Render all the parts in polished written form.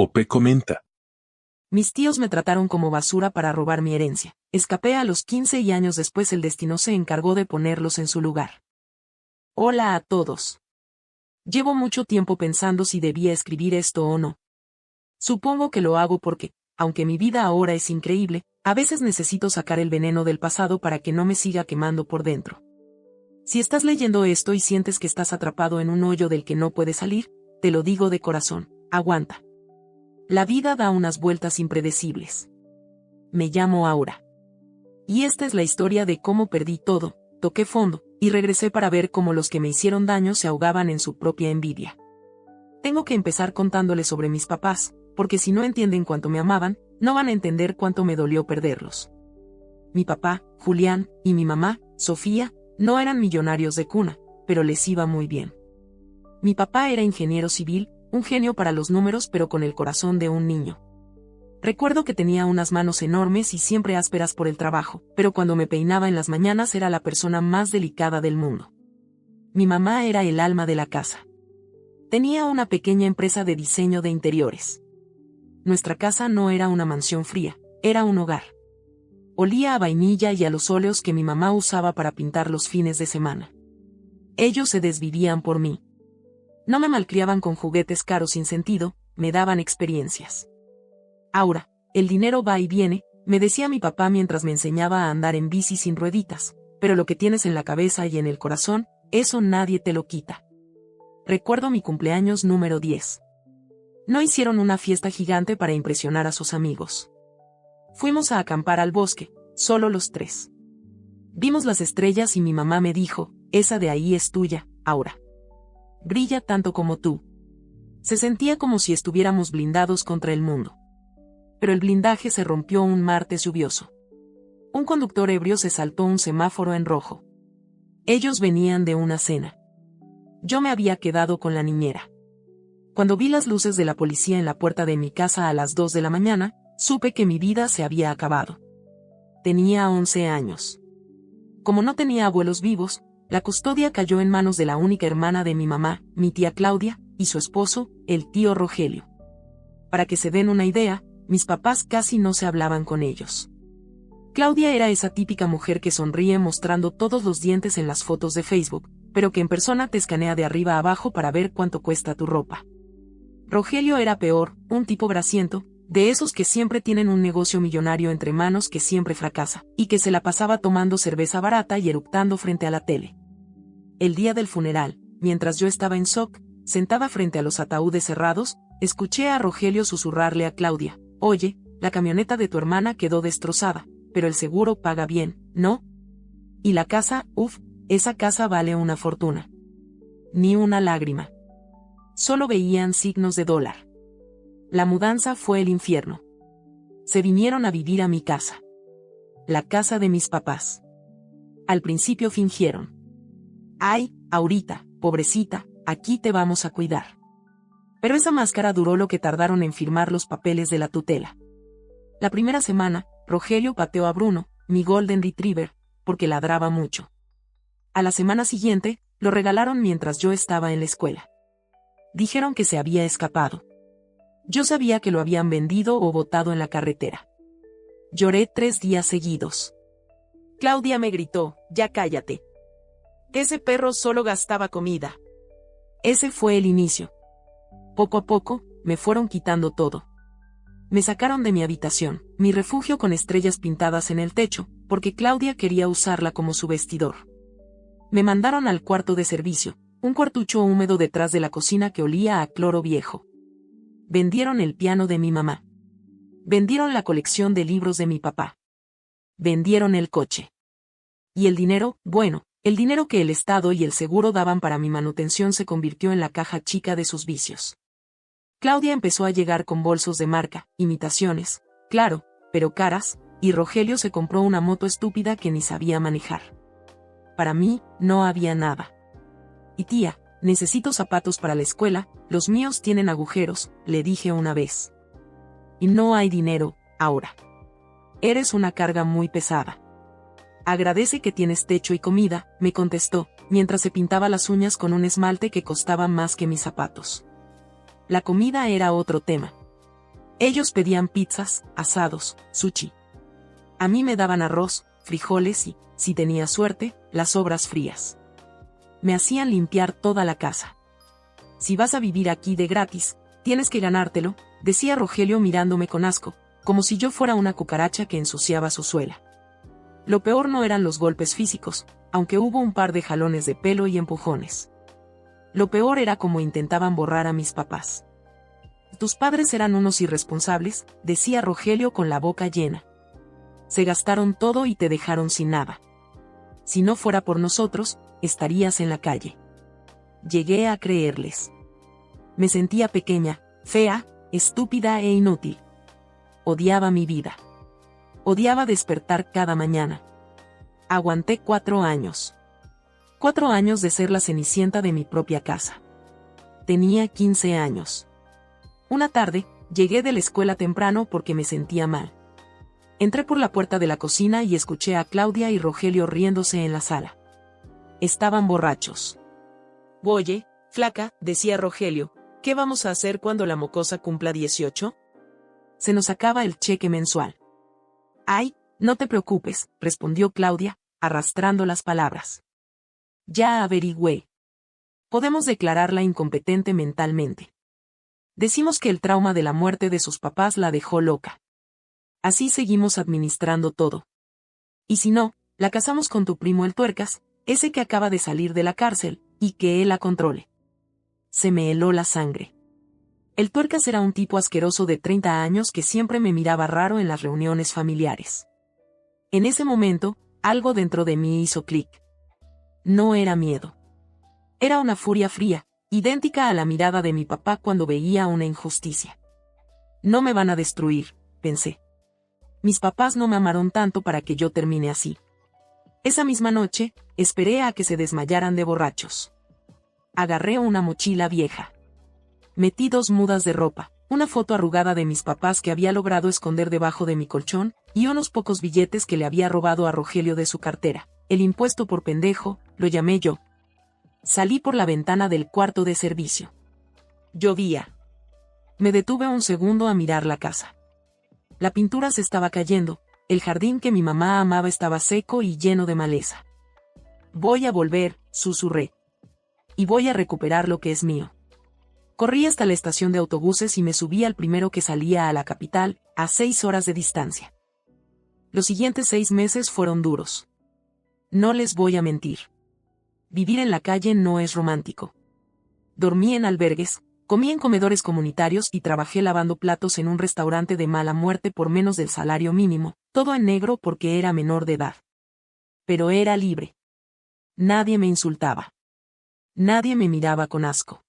OP comenta. Mis tíos me trataron como basura para robar mi herencia. Escapé a los 15 y años después el destino se encargó de ponerlos en su lugar. Hola a todos. Llevo mucho tiempo pensando si debía escribir esto o no. Supongo que lo hago porque, aunque mi vida ahora es increíble, a veces necesito sacar el veneno del pasado para que no me siga quemando por dentro. Si estás leyendo esto y sientes que estás atrapado en un hoyo del que no puedes salir, te lo digo de corazón, aguanta. La vida da unas vueltas impredecibles. Me llamo Aura. Y esta es la historia de cómo perdí todo, toqué fondo, y regresé para ver cómo los que me hicieron daño se ahogaban en su propia envidia. Tengo que empezar contándoles sobre mis papás, porque si no entienden cuánto me amaban, no van a entender cuánto me dolió perderlos. Mi papá, Julián, y mi mamá, Sofía, no eran millonarios de cuna, pero les iba muy bien. Mi papá era ingeniero civil, un genio para los números pero con el corazón de un niño. Recuerdo que tenía unas manos enormes y siempre ásperas por el trabajo, pero cuando me peinaba en las mañanas era la persona más delicada del mundo. Mi mamá era el alma de la casa. Tenía una pequeña empresa de diseño de interiores. Nuestra casa no era una mansión fría, era un hogar. Olía a vainilla y a los óleos que mi mamá usaba para pintar los fines de semana. Ellos se desvivían por mí. No me malcriaban con juguetes caros sin sentido, me daban experiencias. Aura, el dinero va y viene, me decía mi papá mientras me enseñaba a andar en bici sin rueditas, pero lo que tienes en la cabeza y en el corazón, eso nadie te lo quita. Recuerdo mi cumpleaños número 10. No hicieron una fiesta gigante para impresionar a sus amigos. Fuimos a acampar al bosque, solo los 3. Vimos las estrellas y mi mamá me dijo, esa de ahí es tuya, Aura. Brilla tanto como tú. Se sentía como si estuviéramos blindados contra el mundo. Pero el blindaje se rompió un martes lluvioso. Un conductor ebrio se saltó un semáforo en rojo. Ellos venían de una cena. Yo me había quedado con la niñera. Cuando vi las luces de la policía en la puerta de mi casa a las 2 de la mañana, supe que mi vida se había acabado. Tenía 11 años. Como no tenía abuelos vivos, la custodia cayó en manos de la única hermana de mi mamá, mi tía Claudia, y su esposo, el tío Rogelio. Para que se den una idea, mis papás casi no se hablaban con ellos. Claudia era esa típica mujer que sonríe mostrando todos los dientes en las fotos de Facebook, pero que en persona te escanea de arriba a abajo para ver cuánto cuesta tu ropa. Rogelio era peor, un tipo grasiento, de esos que siempre tienen un negocio millonario entre manos que siempre fracasa, y que se la pasaba tomando cerveza barata y eructando frente a la tele. El día del funeral, mientras yo estaba en shock, sentada frente a los ataúdes cerrados, escuché a Rogelio susurrarle a Claudia, oye, la camioneta de tu hermana quedó destrozada, pero el seguro paga bien, ¿no? Y la casa, esa casa vale una fortuna. Ni una lágrima. Solo veían signos de dólar. La mudanza fue el infierno. Se vinieron a vivir a mi casa. La casa de mis papás. Al principio fingieron. Ay, Aurita, pobrecita, aquí te vamos a cuidar. Pero esa máscara duró lo que tardaron en firmar los papeles de la tutela. La primera semana, Rogelio pateó a Bruno, mi Golden Retriever, porque ladraba mucho. A la semana siguiente, lo regalaron mientras yo estaba en la escuela. Dijeron que se había escapado. Yo sabía que lo habían vendido o botado en la carretera. Lloré 3 días seguidos. Claudia me gritó, ya cállate. Ese perro solo gastaba comida. Ese fue el inicio. Poco a poco, me fueron quitando todo. Me sacaron de mi habitación, mi refugio con estrellas pintadas en el techo, porque Claudia quería usarla como su vestidor. Me mandaron al cuarto de servicio, un cuartucho húmedo detrás de la cocina que olía a cloro viejo. Vendieron el piano de mi mamá. Vendieron la colección de libros de mi papá. Vendieron el coche. Y el dinero, bueno, el dinero que el Estado y el seguro daban para mi manutención se convirtió en la caja chica de sus vicios. Claudia empezó a llegar con bolsos de marca, imitaciones, claro, pero caras, y Rogelio se compró una moto estúpida que ni sabía manejar. Para mí, no había nada. Y tía, necesito zapatos para la escuela, los míos tienen agujeros, le dije una vez. Y no hay dinero, ahora. Eres una carga muy pesada. Agradece que tienes techo y comida, me contestó, mientras se pintaba las uñas con un esmalte que costaba más que mis zapatos. La comida era otro tema. Ellos pedían pizzas, asados, sushi. A mí me daban arroz, frijoles y, si tenía suerte, las sobras frías. Me hacían limpiar toda la casa. Si vas a vivir aquí de gratis, tienes que ganártelo, decía Rogelio mirándome con asco, como si yo fuera una cucaracha que ensuciaba su suela. Lo peor no eran los golpes físicos, aunque hubo un par de jalones de pelo y empujones. Lo peor era cómo intentaban borrar a mis papás. Tus padres eran unos irresponsables, decía Rogelio con la boca llena. Se gastaron todo y te dejaron sin nada. Si no fuera por nosotros, estarías en la calle. Llegué a creerles. Me sentía pequeña, fea, estúpida e inútil. Odiaba mi vida. Odiaba despertar cada mañana. Aguanté 4 años. 4 años de ser la cenicienta de mi propia casa. Tenía 15 años. Una tarde, llegué de la escuela temprano porque me sentía mal. Entré por la puerta de la cocina y escuché a Claudia y Rogelio riéndose en la sala. Estaban borrachos. Oye, flaca, decía Rogelio, ¿qué vamos a hacer cuando la mocosa cumpla 18? Se nos acaba el cheque mensual. Ay, no te preocupes, respondió Claudia, arrastrando las palabras. Ya averigüé. Podemos declararla incompetente mentalmente. Decimos que el trauma de la muerte de sus papás la dejó loca. Así seguimos administrando todo. Y si no, la casamos con tu primo el Tuercas, ese que acaba de salir de la cárcel, y que él la controle. Se me heló la sangre. El Tuercas era un tipo asqueroso de 30 años que siempre me miraba raro en las reuniones familiares. En ese momento, algo dentro de mí hizo clic. No era miedo. Era una furia fría, idéntica a la mirada de mi papá cuando veía una injusticia. No me van a destruir, pensé. Mis papás no me amaron tanto para que yo termine así. Esa misma noche, esperé a que se desmayaran de borrachos. Agarré una mochila vieja. Metí 2 mudas de ropa, una foto arrugada de mis papás que había logrado esconder debajo de mi colchón, y unos pocos billetes que le había robado a Rogelio de su cartera. El impuesto por pendejo, lo llamé yo. Salí por la ventana del cuarto de servicio. Llovía. Me detuve un segundo a mirar la casa. La pintura se estaba cayendo, el jardín que mi mamá amaba estaba seco y lleno de maleza. Voy a volver, susurré. Y voy a recuperar lo que es mío. Corrí hasta la estación de autobuses y me subí al primero que salía a la capital, a 6 horas de distancia. Los siguientes 6 meses fueron duros. No les voy a mentir. Vivir en la calle no es romántico. Dormí en albergues, comí en comedores comunitarios y trabajé lavando platos en un restaurante de mala muerte por menos del salario mínimo, todo en negro porque era menor de edad. Pero era libre. Nadie me insultaba. Nadie me miraba con asco.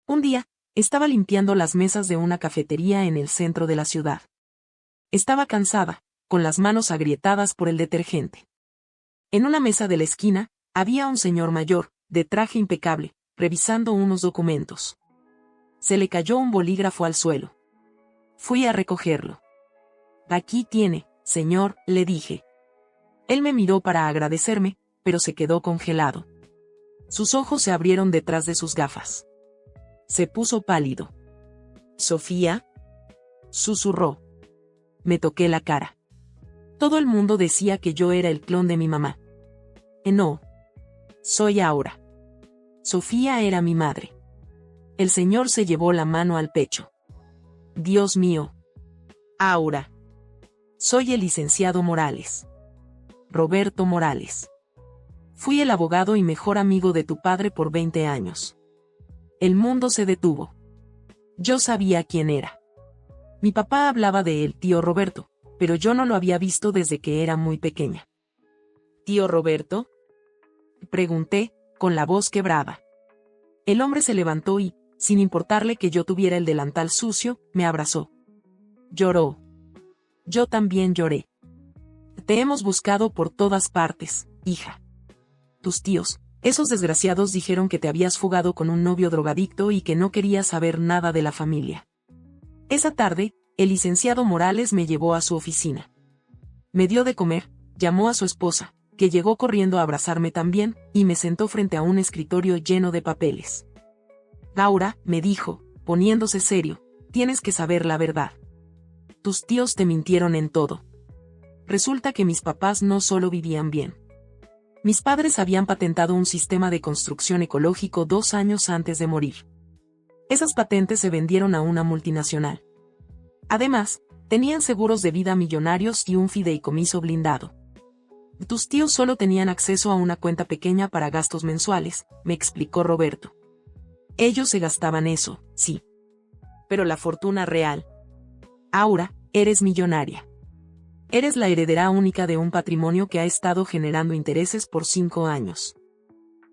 Un día, estaba limpiando las mesas de una cafetería en el centro de la ciudad. Estaba cansada, con las manos agrietadas por el detergente. En una mesa de la esquina, había un señor mayor, de traje impecable, revisando unos documentos. Se le cayó un bolígrafo al suelo. Fui a recogerlo. Aquí tiene, señor, le dije. Él me miró para agradecerme, pero se quedó congelado. Sus ojos se abrieron detrás de sus gafas. Se puso pálido. ¿Sofía? Susurró. Me toqué la cara. Todo el mundo decía que yo era el clon de mi mamá. No. Soy Aura. Sofía era mi madre. El señor se llevó la mano al pecho. Dios mío. Aura. Soy el licenciado Morales. Roberto Morales. Fui el abogado y mejor amigo de tu padre por 20 años. El mundo se detuvo. Yo sabía quién era. Mi papá hablaba de él, tío Roberto, pero yo no lo había visto desde que era muy pequeña. ¿Tío Roberto? Pregunté, con la voz quebrada. El hombre se levantó y, sin importarle que yo tuviera el delantal sucio, me abrazó. Lloró. Yo también lloré. Te hemos buscado por todas partes, hija. Tus tíos, esos desgraciados, dijeron que te habías fugado con un novio drogadicto y que no querías saber nada de la familia. Esa tarde, el licenciado Morales me llevó a su oficina. Me dio de comer, llamó a su esposa, que llegó corriendo a abrazarme también, y me sentó frente a un escritorio lleno de papeles. Laura, me dijo, poniéndose serio, tienes que saber la verdad. Tus tíos te mintieron en todo. Resulta que mis papás no solo vivían bien. Mis padres habían patentado un sistema de construcción ecológico 2 años antes de morir. Esas patentes se vendieron a una multinacional. Además, tenían seguros de vida millonarios y un fideicomiso blindado. Tus tíos solo tenían acceso a una cuenta pequeña para gastos mensuales, me explicó Roberto. Ellos se gastaban eso, sí. Pero la fortuna real. Aura, eres millonaria. Eres la heredera única de un patrimonio que ha estado generando intereses por 5 años.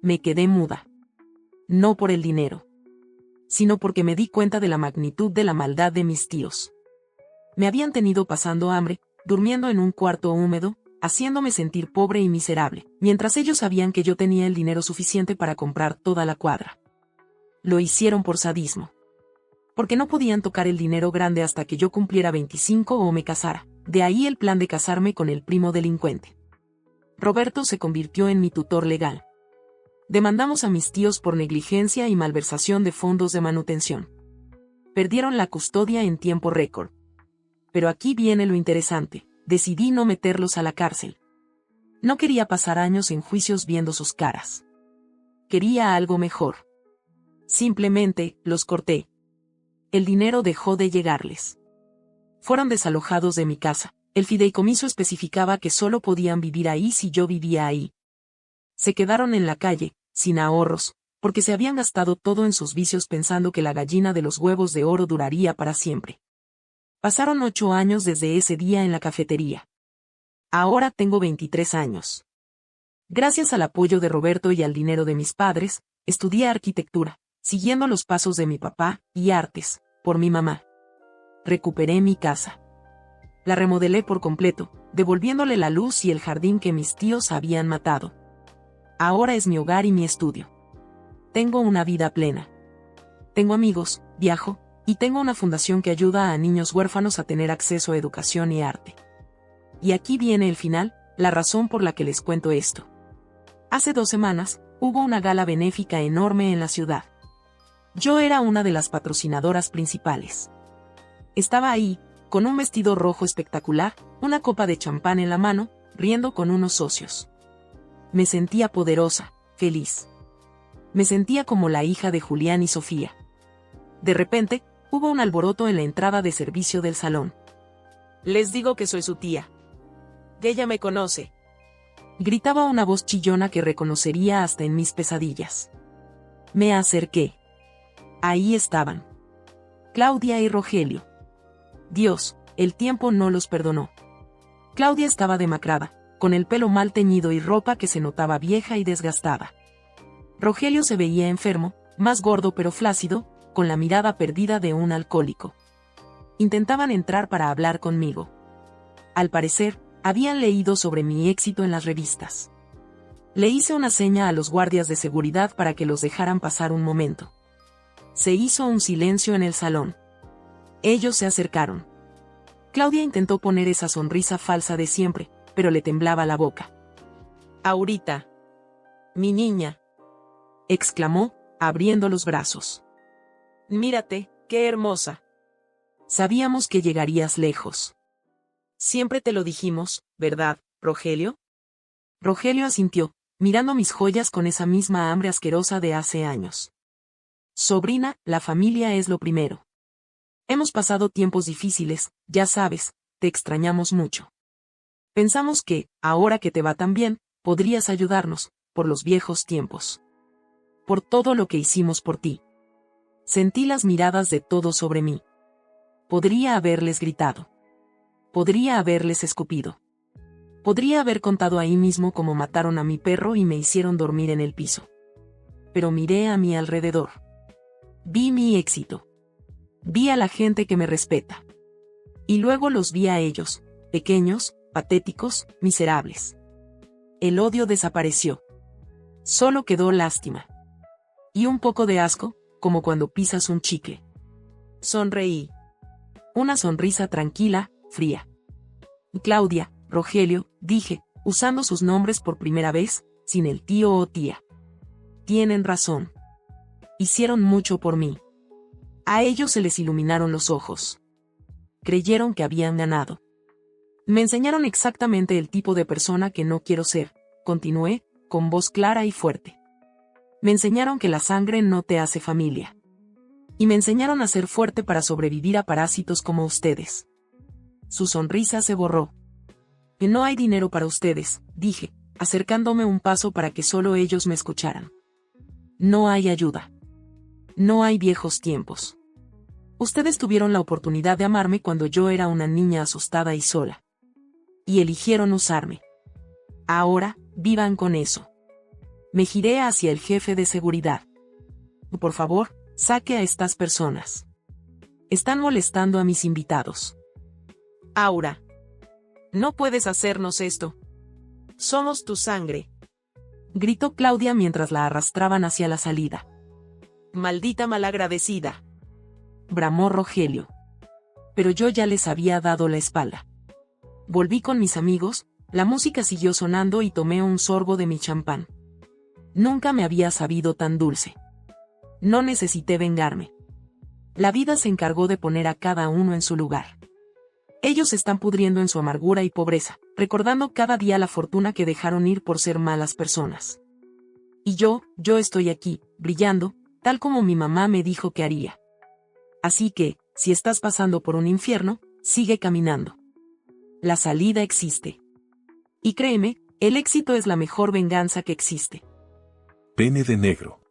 Me quedé muda. No por el dinero, sino porque me di cuenta de la magnitud de la maldad de mis tíos. Me habían tenido pasando hambre, durmiendo en un cuarto húmedo, haciéndome sentir pobre y miserable, mientras ellos sabían que yo tenía el dinero suficiente para comprar toda la cuadra. Lo hicieron por sadismo. Porque no podían tocar el dinero grande hasta que yo cumpliera 25 o me casara. De ahí el plan de casarme con el primo delincuente. Roberto se convirtió en mi tutor legal. Demandamos a mis tíos por negligencia y malversación de fondos de manutención. Perdieron la custodia en tiempo récord. Pero aquí viene lo interesante, decidí no meterlos a la cárcel. No quería pasar años en juicios viendo sus caras. Quería algo mejor. Simplemente, los corté. El dinero dejó de llegarles. Fueron desalojados de mi casa. El fideicomiso especificaba que solo podían vivir ahí si yo vivía ahí. Se quedaron en la calle, sin ahorros, porque se habían gastado todo en sus vicios pensando que la gallina de los huevos de oro duraría para siempre. Pasaron 8 años desde ese día en la cafetería. Ahora tengo 23 años. Gracias al apoyo de Roberto y al dinero de mis padres, estudié arquitectura, siguiendo los pasos de mi papá, y artes, por mi mamá. Recuperé mi casa. La remodelé por completo, devolviéndole la luz y el jardín que mis tíos habían matado. Ahora es mi hogar y mi estudio. Tengo una vida plena. Tengo amigos, viajo, y tengo una fundación que ayuda a niños huérfanos a tener acceso a educación y arte. Y aquí viene el final, la razón por la que les cuento esto. Hace 2 semanas, hubo una gala benéfica enorme en la ciudad. Yo era una de las patrocinadoras principales. Estaba ahí, con un vestido rojo espectacular, una copa de champán en la mano, riendo con unos socios. Me sentía poderosa, feliz. Me sentía como la hija de Julián y Sofía. De repente, hubo un alboroto en la entrada de servicio del salón. Les digo que soy su tía. Ella me conoce. Gritaba una voz chillona que reconocería hasta en mis pesadillas. Me acerqué. Ahí estaban. Claudia y Rogelio. Dios, el tiempo no los perdonó. Claudia estaba demacrada, con el pelo mal teñido y ropa que se notaba vieja y desgastada. Rogelio se veía enfermo, más gordo pero flácido, con la mirada perdida de un alcohólico. Intentaban entrar para hablar conmigo. Al parecer, habían leído sobre mi éxito en las revistas. Le hice una seña a los guardias de seguridad para que los dejaran pasar un momento. Se hizo un silencio en el salón. Ellos se acercaron. Claudia intentó poner esa sonrisa falsa de siempre, pero le temblaba la boca. «Aurita. Mi niña», exclamó, abriendo los brazos. «Mírate, qué hermosa. Sabíamos que llegarías lejos. Siempre te lo dijimos, ¿verdad, Rogelio?» Rogelio asintió, mirando mis joyas con esa misma hambre asquerosa de hace años. «Sobrina, la familia es lo primero. Hemos pasado tiempos difíciles, ya sabes, te extrañamos mucho. Pensamos que, ahora que te va tan bien, podrías ayudarnos, por los viejos tiempos. Por todo lo que hicimos por ti». Sentí las miradas de todos sobre mí. Podría haberles gritado. Podría haberles escupido. Podría haber contado ahí mismo cómo mataron a mi perro y me hicieron dormir en el piso. Pero miré a mi alrededor. Vi mi éxito. Vi a la gente que me respeta. Y luego los vi a ellos, pequeños, patéticos, miserables. El odio desapareció. Solo quedó lástima. Y un poco de asco, como cuando pisas un chicle. Sonreí. Una sonrisa tranquila, fría. Claudia, Rogelio, dije, usando sus nombres por primera vez, sin el tío o tía. Tienen razón. Hicieron mucho por mí. A ellos se les iluminaron los ojos. creyeron que habían ganado. Me enseñaron exactamente el tipo de persona que no quiero ser, continué, con voz clara y fuerte. Me enseñaron que la sangre no te hace familia. Y me enseñaron a ser fuerte para sobrevivir a parásitos como ustedes. Su sonrisa se borró. Que no hay dinero para ustedes, dije, acercándome un paso para que solo ellos me escucharan. No hay ayuda. No hay viejos tiempos. Ustedes tuvieron la oportunidad de amarme cuando yo era una niña asustada y sola. Y eligieron usarme. Ahora, vivan con eso. Me giré hacia el jefe de seguridad. Por favor, saque a estas personas. Están molestando a mis invitados. Aura. No puedes hacernos esto. Somos tu sangre. Gritó Claudia mientras la arrastraban hacia la salida. Maldita malagradecida. Bramó Rogelio. Pero yo ya les había dado la espalda. Volví con mis amigos, la música siguió sonando y tomé un sorbo de mi champán. Nunca me había sabido tan dulce. No necesité vengarme. La vida se encargó de poner a cada uno en su lugar. Ellos están pudriendo en su amargura y pobreza, recordando cada día la fortuna que dejaron ir por ser malas personas. Y yo estoy aquí, brillando, tal como mi mamá me dijo que haría. Así que, si estás pasando por un infierno, sigue caminando. La salida existe. Y créeme, el éxito es la mejor venganza que existe. Pene de negro.